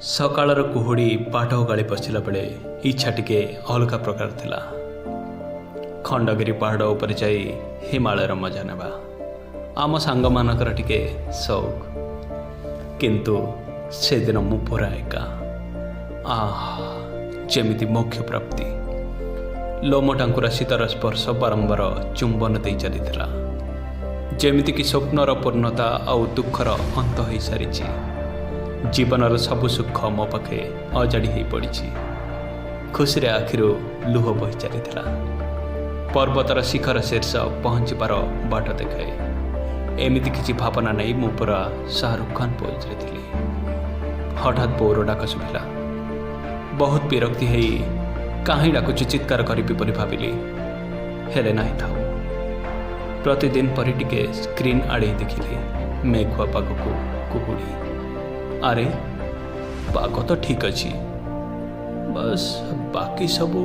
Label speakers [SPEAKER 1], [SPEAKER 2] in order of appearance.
[SPEAKER 1] ସକାଳର କୁହୁଡ଼ି ପାଠ ଗାଳି ପଶିଲା ବେଳେ ଇଚ୍ଛା ଟିକେ ଅଲଗା ପ୍ରକାର ଥିଲା। ଖଣ୍ଡଗିରି ପାହାଡ଼ ଉପରେ ଯାଇ ହିମାଳୟର ମଜା ନେବା ଆମ ସାଙ୍ଗମାନଙ୍କର ଟିକେ ସଉକ। କିନ୍ତୁ ସେଦିନ ମୁଁ ପୁରା ଏକା। ଯେମିତି ମୋକ୍ଷ ପ୍ରାପ୍ତି। ଲୋମ ଟାଙ୍କୁରା ଶୀତର ସ୍ପର୍ଶ ବାରମ୍ବାର ଚୁମ୍ବନ ଦେଇ ଚାଲିଥିଲା। ଯେମିତିକି ସ୍ୱପ୍ନର ପୂର୍ଣ୍ଣତା ଆଉ ଦୁଃଖର ଅନ୍ତ ହୋଇସାରିଛି। ଜୀବନର ସବୁ ସୁଖ ମୋ ପାଖେ ଅଜାଡ଼ି ହୋଇ ପଡ଼ିଛି। ଖୁସିରେ ଆଖିରୁ ଲୁହ ବହି ଚାଲିଥିଲା। ପର୍ବତର ଶିଖର ଶୀର୍ଷ ପହଞ୍ଚିବାର ବାଟ ଦେଖାଏ। ଏମିତି କିଛି ଭାବନା ନେଇ ମୁଁ ପୁରା ଶାହରୁଖ ଖାନ ପୋଜରେ ଥିଲି। ହଠାତ୍ ବୋଉର ଡାକ ଶୁଭିଲା। ବହୁତ ବିରକ୍ତି ହେଇ କାହିଁ ଡାକୁଛୁ ଚିତ୍କାର କରିବି ବୋଲି ଭାବିଲି। ହେଲେ ନାହିଁ ଥାଉ। ପ୍ରତିଦିନ ପରି ଟିକେ ସ୍କ୍ରିନ୍ ଆଡ଼େଇ ଦେଖିଲି। ମେଘୁଆ ପାଗକୁ କୁହୁଡ଼ି। ପାଗ ତ ଠିକ୍ ଅଛି, ବାସ୍ ବାକି ସବୁ